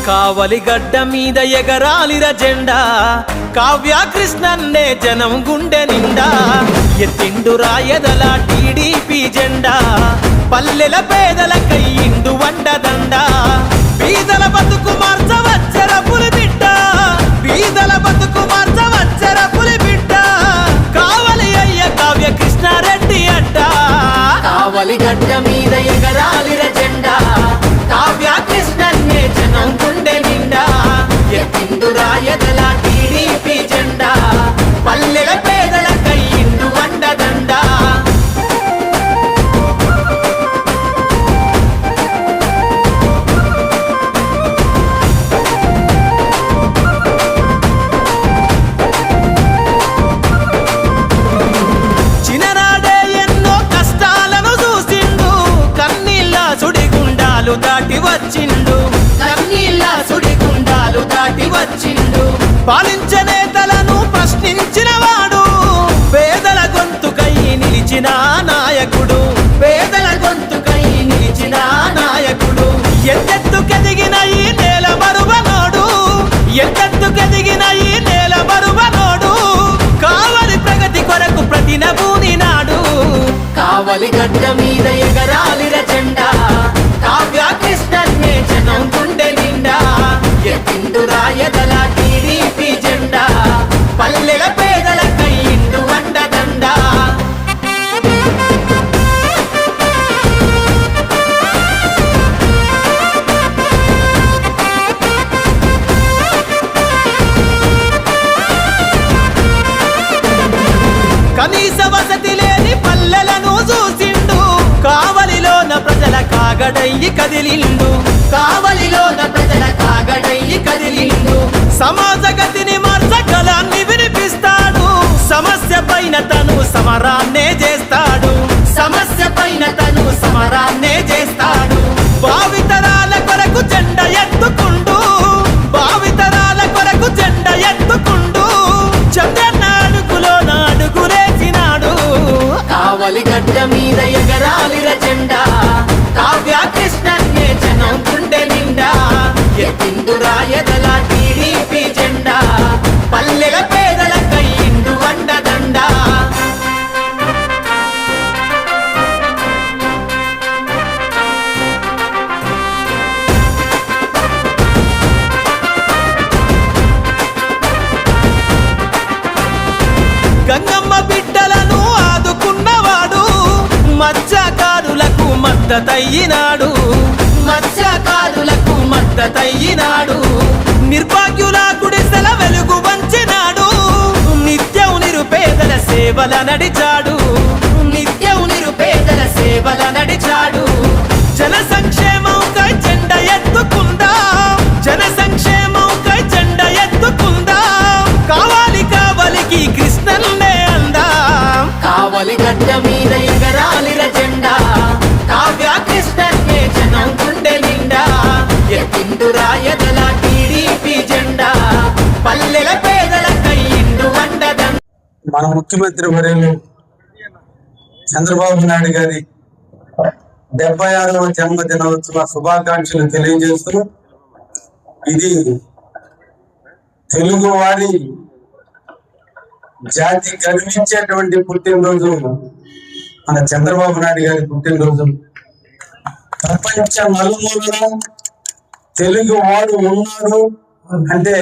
కావలి గడ్డ మీద ఎగరాలిర జెండా, కావ్య కృష్ణన్నే జనం గుండె నిండా. ఎత్తిండు రాయదల టీడీపీ జెండా, పల్లెల పేదల కయ్యిండు వండదండ. బీదల బతుకు మార్చవచ్చర పులి బిడ్డ, బీదల బతుకు మార్చవచ్చర పులి బిడ్డ. కావలి అయ్య కావ్య కృష్ణారెడ్డి అడ్డ. కావలి గడ్డ మీద ఎగరాలిర జెండా, కావ్య కృష్ణన్నే జనం గుండె నిండా. ఎత్తిండు రాయదల టీడీపీ జెండా, పల్లెల పేదల కయ్యిండు వండదండ. చిన్ననాడే ఎన్నో కష్టాలను చూసిండు, కన్నీళ్ళ సుడిగుండాలు దాటి వచ్చిండు, కన్నీళ్ళ సుడిగుండాలు దాటి వచ్చిండు. పాలించే నేతలను ప్రశ్నించిన వాడు, పేదల గొంతుకై నిలిచిన నాయకుడు, పేదల గొంతుకై నిలిచిన నాయకుడు. ఎత్తెత్తుకెదిగిన ఈ నేల మరువనోడు, ఎత్తెత్తుకెదిగిన ఈ నేల మరువనోడు. కావలి ప్రగతి కొరకు ప్రతినబూని నాడు. కావలి గడ్డ మీద ఎగరాలిర జెండా, కావ్య కృష్ణన్నే జనం గుండె నిండా. ఎత్తిండు రాయదల టీడీపీ జెండా, పల్లెల పేదల కయ్యిండు వండదండ. కనీస వసతి లేని పల్లెలను చూసిండు, కావలిలోన ప్రజల కాగడయ్యి కదిలిండు, కావలిలోన ప్రజల కాగడయ్యి కదిలిండు. సమాజ గతిని మార్చగలాన్ని వినిపిస్తాడు, సమస్య పైన తను సమరాన్నే చేస్తాడు, సమస్య పైన తను సమరాన్నే చేస్తాడు. భావితరాల కొరకు జెండ ఎత్తుకుండు, భావితరాల కొరకు జెండ ఎత్తుకుండు. చంద్రన్న అడుగులో నాడుగులేసినాడు. కావలి గడ్డ మీద ఎగరాలిర జెండా, కావ్య కృష్ణన్నే జనం గుండె నిండా. ఎత్తిండు రాయదల టీడీపీ జెండా, పల్లెల పేదల కయ్యిండు వండదండ. గంగమ్మ బిడ్డలను ఆదుకున్నవాడు, మత్స్యకారులకు మద్దతయ్యినాడు, మత్స్యకారులకు మద్దతయ్యినాడు. నిర్భాగ్యుల గుడిసెల వెలుగు వంచినాడు, నిత్యం నిరుపేదల సేవల నడిచాడు, నిత్యం నిరుపేదల సేవల నడిచాడు. జన సంక్షేమంకై జెండ ఎత్తుకుందా, జన సంక్షేమంకై జెండ ఎత్తుకుందా. కావాలి కావలికి కృష్ణన్నే అందా. కావలి గడ్డ మీద ఎగరాలిర జెండా, కావ్య కృష్ణన్నే జనం గుండె నిండా. ఎత్తిండు రాయదల టీడీపీ జెండా, పల్లెల పేదల కయ్యిండు వండదండ. మన ముఖ్యమంత్రి వర్యులు చంద్రబాబు నాయుడు గారి 76వ జన్మదినోత్సవ శుభాకాంక్షలు తెలియజేస్తూ, ఇది తెలుగు వారి జాతి గర్వించేటువంటి పుట్టినరోజు, మన చంద్రబాబు నాయుడు గారి పుట్టినరోజు. ప్రపంచ నలుమూలన తెలుగు వాడు ఉన్నాడు అంటే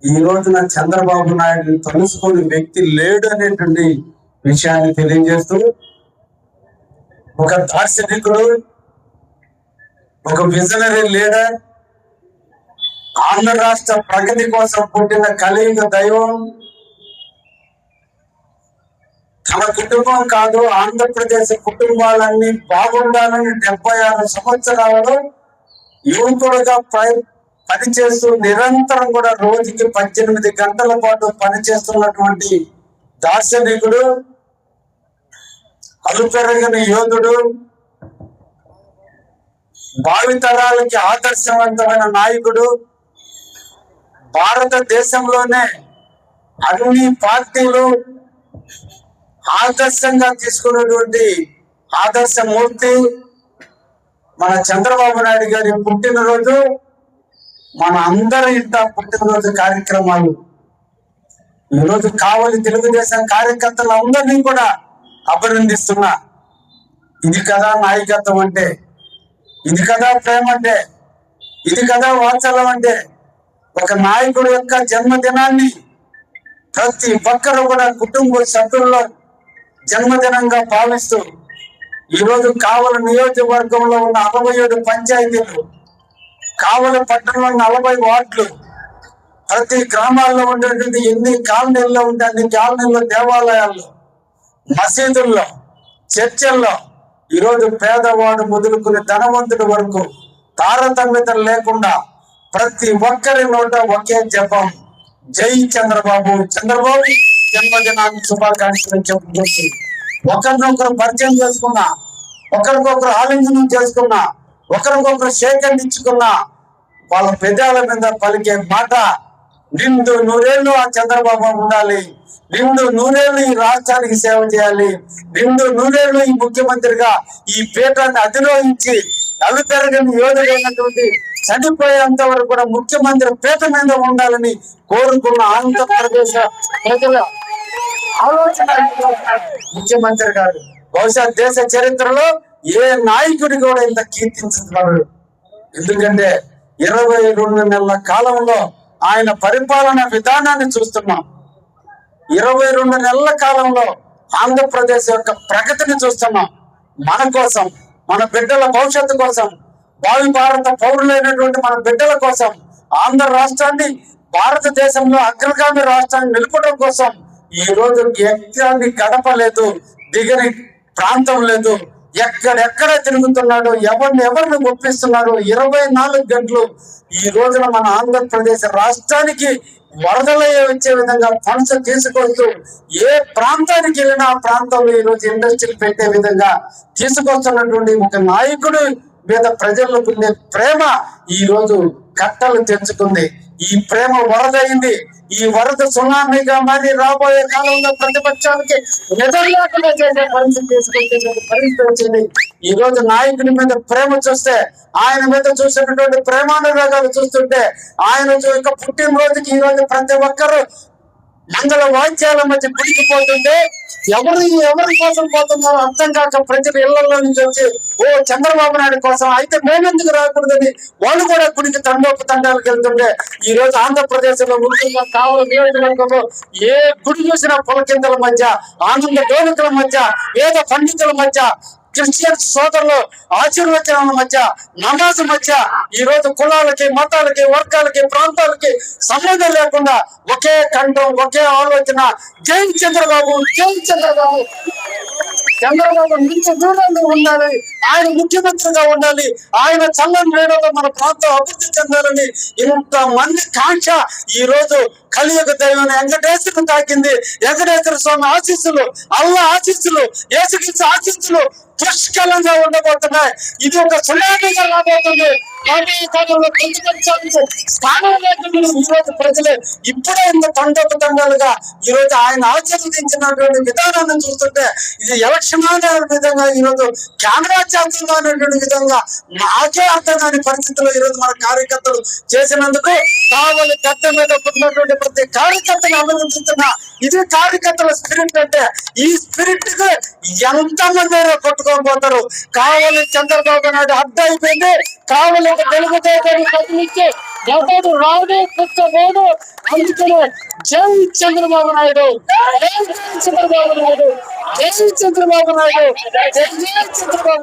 ఈ రోజున చంద్రబాబు నాయుడు తలుసుకునే వ్యక్తి లేడు అనేటువంటి విషయాన్ని తెలియజేస్తూ, ఒక దార్శనికుడు, ఒక విజనరీ లీడర్, ఆంధ్ర రాష్ట్ర ప్రగతి కోసం పుట్టిన కలియుగ దైవం. తన కుటుంబం కాదు, ఆంధ్రప్రదేశ్ కుటుంబాలన్నీ బాగుండాలని 76 సంవత్సరాలలో యువకుడుగా పనిచేస్తూ నిరంతరం కూడా రోజుకి 18 గంటల పాటు పనిచేస్తున్నటువంటి దార్శనికుడు, అలుపెరగని యోధుడు, భావితరాలకి ఆదర్శవంతమైన నాయకుడు. భారతదేశంలోనే అన్ని పార్టీలు ఆదర్శంగా తీసుకున్నటువంటి ఆదర్శమూర్తి మన చంద్రబాబు నాయుడు గారి పుట్టినరోజు మన అందరి ఇంట పుట్టినరోజు కార్యక్రమాలు. ఈరోజు కావలి తెలుగుదేశం కార్యకర్తలు అందరినీ కూడా అభినందిస్తున్నా. ఇది కదా నాయకత్వం అంటే, ఇది కదా ప్రేమ అంటే, ఇది కదా వాత్సల్యం అంటే. ఒక నాయకుడు యొక్క జన్మదినాన్ని ప్రతి ఒక్కరు కూడా కుటుంబ సభ్యుల్లో జన్మదినంగా భావిస్తూ ఈరోజు కావలి నియోజకవర్గంలో ఉన్న 67 పంచాయతీలు, కావలి పట్టణంలో 40 వార్డులు, ప్రతి గ్రామాల్లో ఉండేటువంటి ఎన్ని కాలనీల్లో ఉంటే అన్ని కాలనీల్లో, దేవాలయాల్లో, మసీదుల్లో, చర్చల్లో ఈరోజు పేదవాడు మొదలుకుని ధనవంతుడి వరకు తారతమ్యత లేకుండా ప్రతి ఒక్కరి నోట ఒకే జపం, జై చంద్రబాబు. చంద్రబాబు జన్మదినాన్ని శుభాకాంక్షలు చెప్పుకుంటూ ఒకరినొకరు పరిచయం చేసుకున్నా, ఒకరికొకరు ఆలింగనం చేసుకున్నా, ఒకరికొకరు సేకరించుకున్నా, వాళ్ళ పెదాల మీద పలికే మాట నిండు నూరేళ్లు ఆ చంద్రబాబు ఉండాలి, నిండు నూరేళ్లు ఈ రాష్ట్రానికి సేవ చేయాలి, నిండు నూరేళ్లు ఈ ముఖ్యమంత్రిగా ఈ పీఠాన్ని అధిరోహించి అలుపెరగని యోధుడైనటువంటి చనిపోయేంత వరకు కూడా ముఖ్యమంత్రి పీఠ మీద ఉండాలని కోరుకున్న ఆంధ్రప్రదేశ్ ప్రజల ఆలోచన ముఖ్యమంత్రి గారు. బహుశా దేశ చరిత్రలో ఏ నాయకుడి కూడా ఇంత కీర్తించబడరు. ఎందుకంటే 22 నెలల కాలంలో ఆయన పరిపాలన విధానాన్ని చూస్తున్నాం. 22 నెలల కాలంలో ఆంధ్రప్రదేశ్ యొక్క ప్రగతిని చూస్తున్నాం. మన కోసం, మన బిడ్డల భవిష్యత్తు కోసం, భావి భారత పౌరులైనటువంటి మన బిడ్డల కోసం ఆంధ్ర రాష్ట్రాన్ని భారతదేశంలో అగ్రగామి రాష్ట్రాన్ని నిలపడం కోసం ఈ రోజు ఎక్కడిని గడపలేదు, దిగని ప్రాంతం లేదు. ఎక్కడెక్కడ తిరుగుతున్నాడు, ఎవరిని ఒప్పిస్తున్నాడు. 24 గంటలు ఈ రోజున మన ఆంధ్రప్రదేశ్ రాష్ట్రానికి వరదలయ్యే వచ్చే విధంగా ఫండ్స్ తీసుకొస్తూ ఏ ప్రాంతానికి వెళ్ళినా ఆ ప్రాంతంలో ఈ రోజు ఇండస్ట్రీలు పెట్టే విధంగా తీసుకొస్తున్నటువంటి ఒక నాయకుడు మీద ప్రజలకు ఉండే ప్రేమ ఈ రోజు కట్టలు తెంచుకుంది. ఈ ప్రేమ వరదైంది. ఈ వరద సునామీగా మరి రాబోయే కాలంలో ప్రతిపక్షానికి నిద్రలేకుండా చేసే పరిస్థితి తీసుకొచ్చేటువంటి పరిస్థితి వచ్చింది. ఈ రోజు నాయకుడి మీద ప్రేమ చూస్తే, ఆయన మీద చూసినటువంటి ప్రేమానురాగాలు చూస్తుంటే, ఆయన యొక్క పుట్టినరోజుకి ఈ రోజు ప్రతి ఒక్కరు మంగళ వాయిద్యాల మధ్య గుడికిపోతుంటే ఎవరి కోసం పోతున్నారో అర్థం కాక ప్రజలు ఇళ్లలో నుంచి వచ్చి ఓ చంద్రబాబు నాయుడు కోసం అయితే మేమెందుకు రాకూడదని వాళ్ళు కూడా గుడికి తండాలకు వెళ్తుంటే ఈ రోజు ఆంధ్రప్రదేశ్ లో ముఖ్యంగా కావలి నియోజకవర్గంలో ఏ గుడి చూసినా పులకింతల మధ్య, ఆనంద డోలికల మధ్య, వేద పండితుల మధ్య, క్రిస్టియన్ సోదరులు ఆశీర్వచనాల మధ్య, నమాజ్ మధ్య ఈ రోజు కులాలకి, మతాలకి, వర్గాలకి, ప్రాంతాలకి సంబంధం లేకుండా ఒకే కంఠం, ఒకే ఆలోచన, జై చంద్రబాబు, జై చంద్రబాబు. చంద్రబాబు నిత్య దూరంగా ఉండాలి, ఆయన ముఖ్యమంత్రిగా ఉండాలి, ఆయన చల్లని వేడలో మన ప్రాంతం అభివృద్ధి చెందాలని ఇంత మంది కాంక్ష ఈ రోజు కలియుగ దైవం వెంకటేశ్వరుని తాకింది. వెంకటేశ్వర స్వామి ఆశీస్సులు, అల్లా ఆశీస్సులు, యేసుక్రీస్తు ఆశీస్సులు పుష్కలంగా ఉండబోతున్నాయి. ఇది ఒక సునామీగా రాబోతుంది. స్థానం లేకుండా ఈ రోజు ప్రజలు ఇప్పుడే ఇంత తండాలుగా ఈ రోజు ఆయన ఆచరించినటువంటి విధానాన్ని చూస్తుంటే ఇది ఎలక్షన్ అనే విధంగా ఈ రోజు కెమెరా చేస్తున్నా అనేటువంటి విధంగా నాకే అర్థం కాని పరిస్థితుల్లో ఈ రోజు మన కార్యకర్తలు చేసినందుకు కావలి గడ్డ మీద పుట్టినటువంటి ప్రతి కార్యకర్తను అభినందిస్తున్నా. ఇది కార్యకర్తల స్పిరిట్ అంటే. ఈ స్పిరిట్ కు ఎంతమంది కొట్టుకొని పోతారు. కావలి చంద్రబాబు నాయుడు అడ్డు అయిపోయింది. కావలి ఒక తెలుగుదేశాన్ని ప్రతినిధి ఎవరు రాడు కూర్చోబోదు. అందుకనే జై చంద్రబాబు నాయుడు, జై చంద్రబాబు నాయుడు, జై చంద్రబాబు నాయుడు, జై చంద్రబాబు.